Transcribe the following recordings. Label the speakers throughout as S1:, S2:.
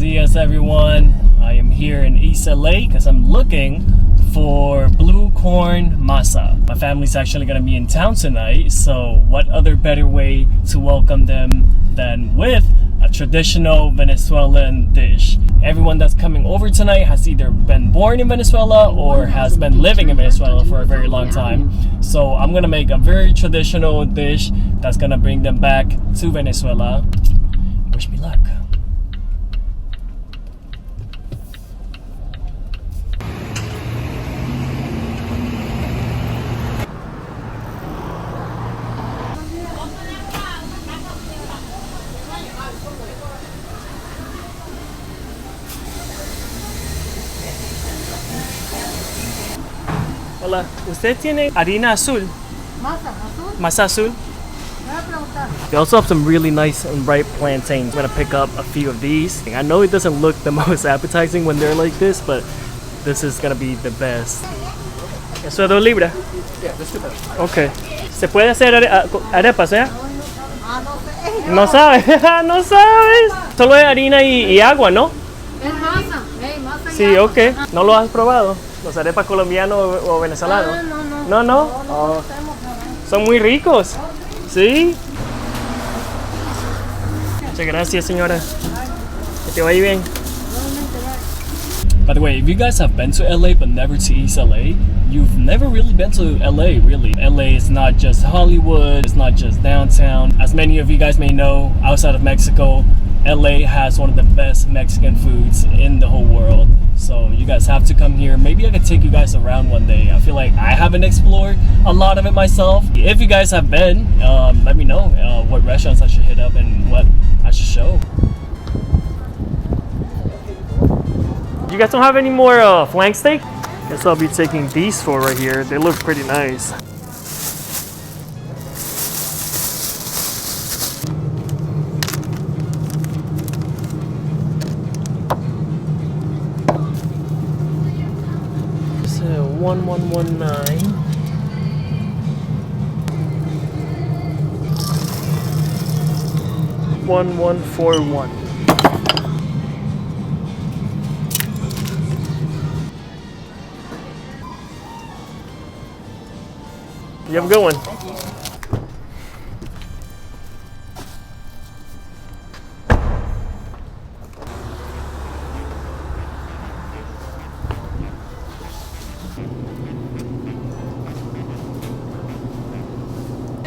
S1: dias, everyone. I am here in East LA because I'm looking for blue corn masa. My family's actually gonna be in town tonight, so what other better way to welcome them than with a traditional Venezuelan dish. Everyone that's coming over tonight has either been born in Venezuela or has been living in Venezuela for a very long time. So I'm gonna make a very traditional dish that's gonna bring them back to Venezuela. Wish me luck. Hola, ¿usted tiene harina azul?
S2: Masa azul.
S1: Masa azul?
S2: Voy a preguntar.
S1: They also have some really nice and ripe plantains. I'm gonna pick up a few of these. I know it doesn't look the most appetizing when they're like this, but this is gonna be the best. ¿Eso es 2 libras?
S3: Yeah, let's do that.
S1: Okay. ¿Se puede hacer arepas, eh?
S2: No sé.
S1: No sabes, no sabes. Solo es harina y agua, ¿no?
S2: Es masa. Masa y
S1: Sí,
S2: agua.
S1: ok. ¿No lo has probado? ¿Los arepas colombianos o venezolanos?
S2: No.
S1: ¿No? Oh. Son muy ricos. ¿Sí? Muchas gracias, señora. Que te vaya bien. By the way, if you guys have been to LA but never to East LA, you've never really been to LA, really. LA is not just Hollywood, it's not just downtown. As many of you guys may know, outside of Mexico, LA has one of the best Mexican foods in the whole world. So you guys have to come here. Maybe I could take you guys around one day. I feel like I haven't explored a lot of it myself. If you guys have been, let me know what restaurants I should hit up and what I should show. You guys don't have any more flank steak? Guess I'll be taking these 4 right here. They look pretty nice. So 1119. 1141. You have a good one.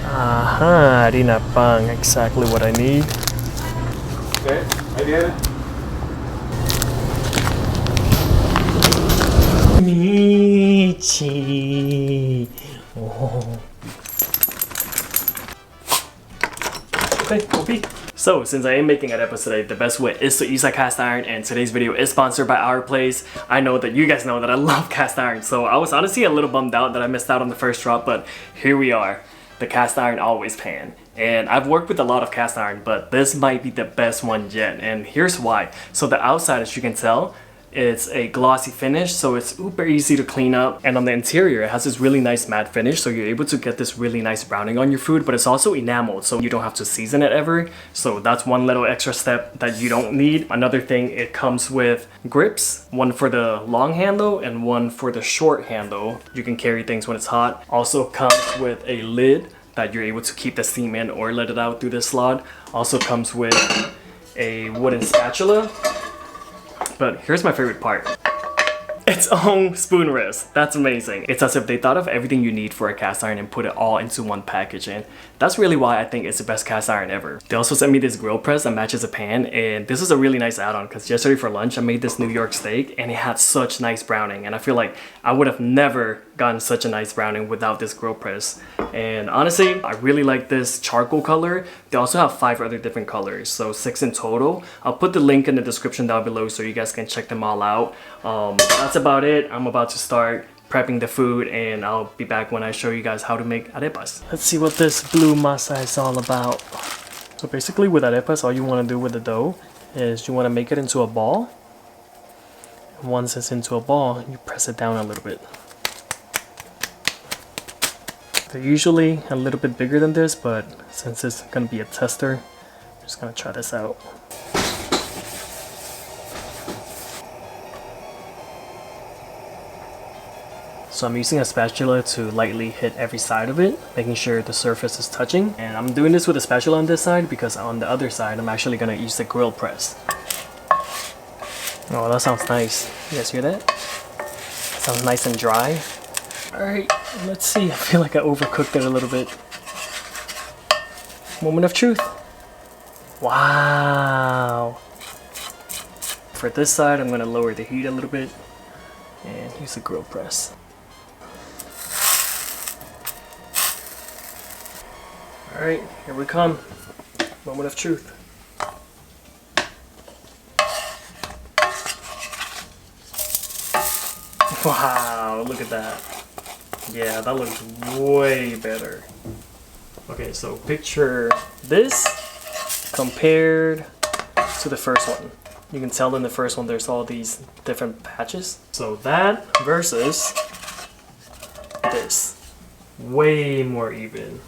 S1: Aha, harina pan, exactly what I need.
S3: Okay, I get it.
S1: Michi. Oh. Okay, copy. So, since I am making arepas today, the best way is to use a cast iron, and today's video is sponsored by our place. I know that you guys know that I love cast iron, so I was honestly a little bummed out that I missed out on the first drop, but here we are. The cast iron always pan. And I've worked with a lot of cast iron, but this might be the best one yet, and here's why. So the outside, as you can tell, it's a glossy finish, so it's super easy to clean up. And on the interior, it has this really nice matte finish, so you're able to get this really nice browning on your food, but it's also enameled, so you don't have to season it ever. So that's one little extra step that you don't need. Another thing, it comes with grips, one for the long handle and one for the short handle. You can carry things when it's hot. Also comes with a lid that you're able to keep the steam in or let it out through this slot. Also comes with a wooden spatula. But here's my favorite part. Its own spoon rest. That's amazing. It's as if they thought of everything you need for a cast iron and put it all into one package, and that's really why I think it's the best cast iron ever. They also sent me this grill press that matches the pan, and this is a really nice add-on because yesterday for lunch I made this New York steak and it had such nice browning, and I feel like I would have never gotten such a nice browning without this grill press. And honestly, I really like this charcoal color. They also have 5 other different colors, so 6 in total. I'll put the link in the description down below so you guys can check them all out. That's about it. I'm about to start prepping the food, and I'll be back when I show you guys how to make arepas. Let's see what this blue masa is all about. So basically with arepas, all you want to do with the dough is you want to make it into a ball. And once it's into a ball, you press it down a little bit. They're usually a little bit bigger than this, but since it's going to be a tester, I'm just going to try this out. So I'm using a spatula to lightly hit every side of it, making sure the surface is touching. And I'm doing this with a spatula on this side because on the other side, I'm actually gonna use the grill press. Oh, that sounds nice. You guys hear that? Sounds nice and dry. All right, let's see. I feel like I overcooked it a little bit. Moment of truth. Wow. For this side, I'm gonna lower the heat a little bit and use the grill press. All right, here we come. Moment of truth. Wow, look at that. Yeah, that looks way better. Okay, so picture this compared to the first one. You can tell in the first one there's all these different patches. So that versus this. Way more even.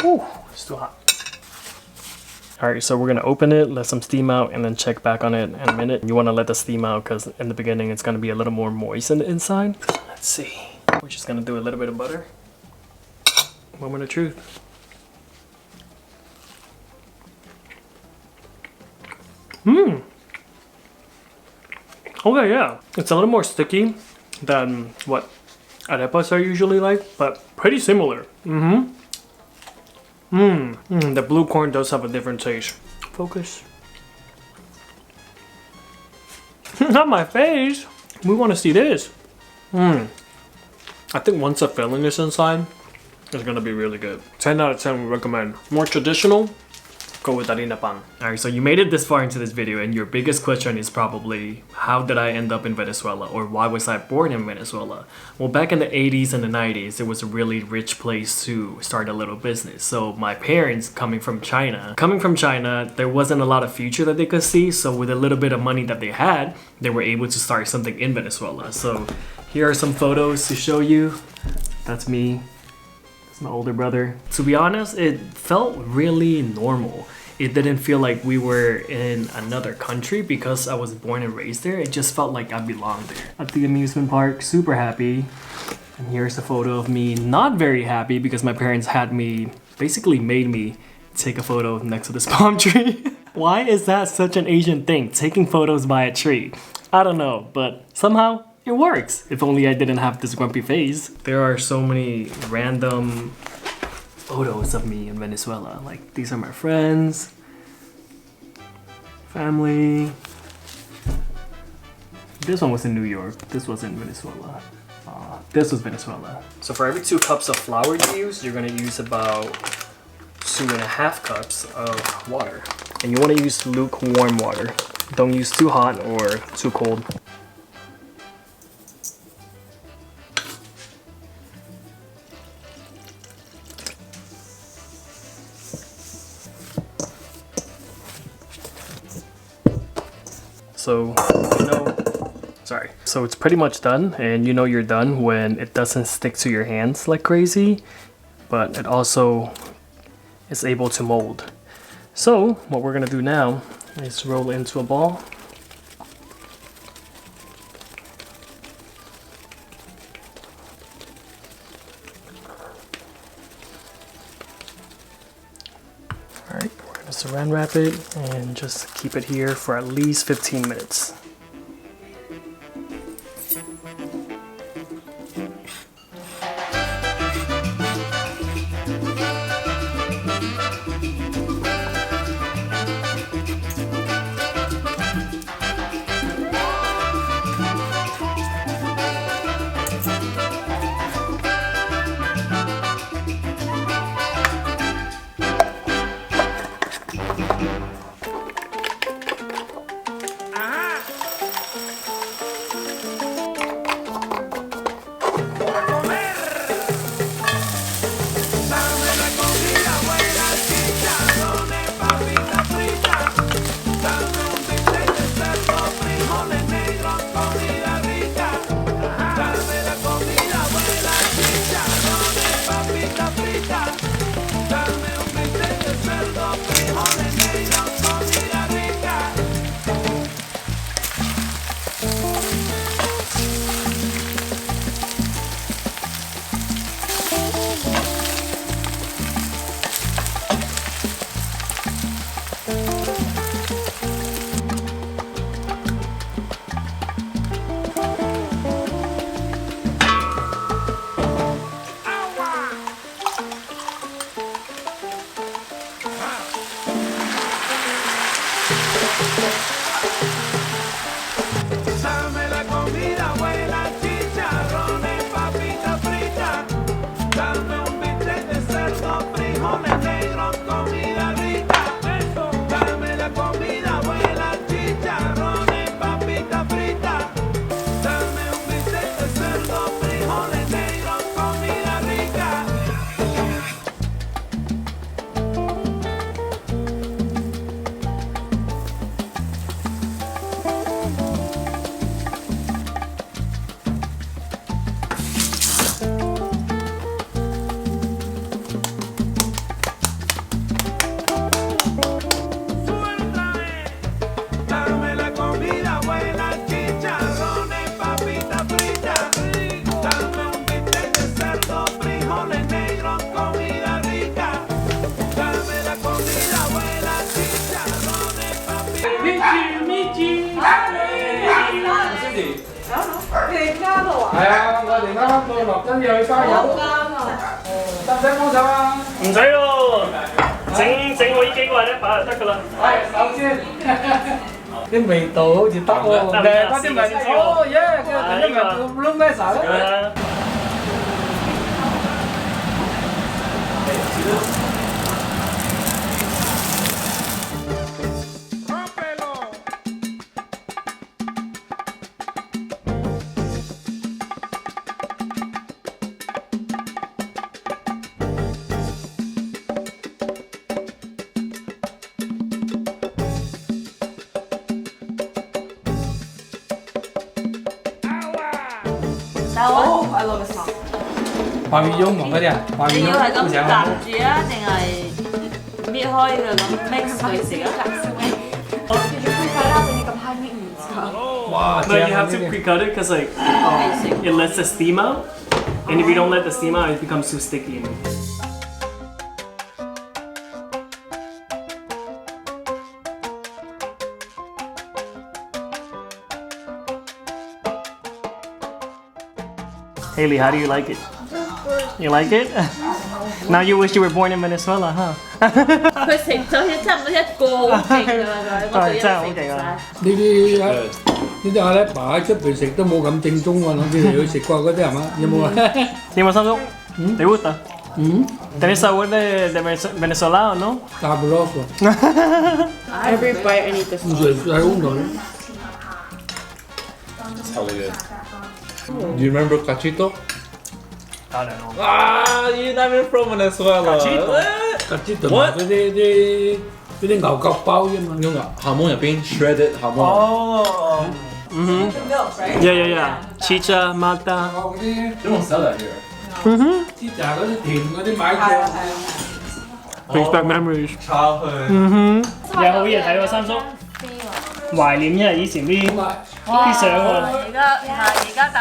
S1: Ooh, it's too hot. Alright, so we're gonna open it, let some steam out, and then check back on it in a minute. You wanna let the steam out because in the beginning it's gonna be a little more moist in the inside. Let's see. We're just gonna do a little bit of butter. Moment of truth. Okay, yeah. It's a little more sticky than what arepas are usually like, but pretty similar. The blue corn does have a different taste. Focus. Not my face. We want to see this. I think once the filling is inside, it's gonna be really good. 10 out of 10 we recommend. More traditional, go with harina pan. Alright, so you made it this far into this video and your biggest question is probably, how did I end up in Venezuela? Or why was I born in Venezuela? Well, back in the 80s and the 90s, it was a really rich place to start a little business. So my parents coming from China, there wasn't a lot of future that they could see. So with a little bit of money that they had, they were able to start something in Venezuela. So here are some photos to show you. That's me. My older brother. To be honest, it felt really normal. It didn't feel like we were in another country because I was born and raised there. It just felt like I belonged there. At the amusement park, super happy. And here's a photo of me not very happy because my parents had me, basically made me take a photo next to this palm tree. Why is that such an Asian thing? Taking photos by a tree. I don't know, but somehow it works. If only I didn't have this grumpy face. There are so many random photos of me in Venezuela. Like, these are my friends, family. This one was in New York. This was in Venezuela. This was Venezuela. So for every 2 cups of flour you use, you're gonna use about 2.5 cups of water. And you wanna use lukewarm water. Don't use too hot or too cold. So, so it's pretty much done, and you know you're done when it doesn't stick to your hands like crazy, but it also is able to mold. So what we're gonna do now is roll it into a ball. Alright, we're gonna saran wrap it and just keep it here for at least 15 minutes.
S4: Dame la comida buena, chicharrones, papitas fritas. Dame un bistec de cerdo, frijoles negros, comida rica. Dame la comida buena, chicharrones, papitas fritas. Dame un bistec de cerdo, frijoles negros, comida rica. Dame la comida buena, chicharrones, papitas fritas. Dame un bistec de cerdo, frijoles negros, comida rica. Dame la comida buena, chicharrones, papitas.
S3: 係啊，我哋啱啱到落真要去加油，得唔使幫手啊？
S1: 唔使咯，整我呢幾個咧擺就得㗎啦。
S3: 係，首先啲味道好似得喎，嗰啲咪哦耶，嗰啲咪 blue mesa 咧。
S5: I love a song。Pabellón
S3: 嗰啲啊
S5: 你要係咁
S3: ，Pabellón
S5: 夾住啊，定係搣開佢咁 mix 佢食啊？
S3: 哇！
S1: No, you have to pre-cut it because like it lets the steam out, and if you don't let the steam out, it becomes too sticky. Haley, how do you like it? You like it? Now you wish you were born in Venezuela, huh?
S5: 佢食咗差唔多一個好勁㗎啦，佢我哋
S1: 真係好勁啊！
S3: 呢啲阿叻爸喺出邊食都冇咁正宗喎，諗住你去食過嗰啲係嘛？有冇啊？
S1: 你有冇Samsung? ¿Te gusta? ¿Tenés sabor de venezolano, no?
S3: Sabroso.
S5: Every bite I need this.
S3: Segundo.
S6: It's hella good. Do you remember cachito?
S1: I don't know.
S6: Ah, you're not even from Venezuela.
S3: Cachito
S6: What?
S3: 嗰啲牛角包啫嘛。
S6: 用hamon入邊 shredded hamon.
S1: Oh. Mhm. Yeah. Chicha, malta.
S3: 嗰啲
S6: They don't sell that here.
S3: 芝茶嗰啲甜嗰啲買過。
S1: Brings back memories.
S6: Childhood.
S1: 有好嘢睇喎，三叔。懷念一下以前啲相喎。
S5: 而家等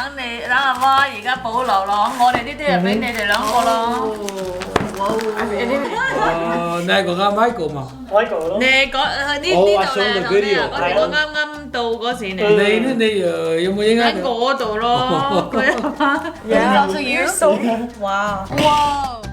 S5: 阿媽，而家保留咯，我哋呢啲就俾你哋兩個咯。
S3: 你係個阿 Michael 嘛？
S5: 你講呢度咧，嗰時我啱啱到嗰時
S3: 你有冇影啊？
S5: 喺嗰度咯，佢阿媽。
S2: Yeah, so you? So wow. Wow.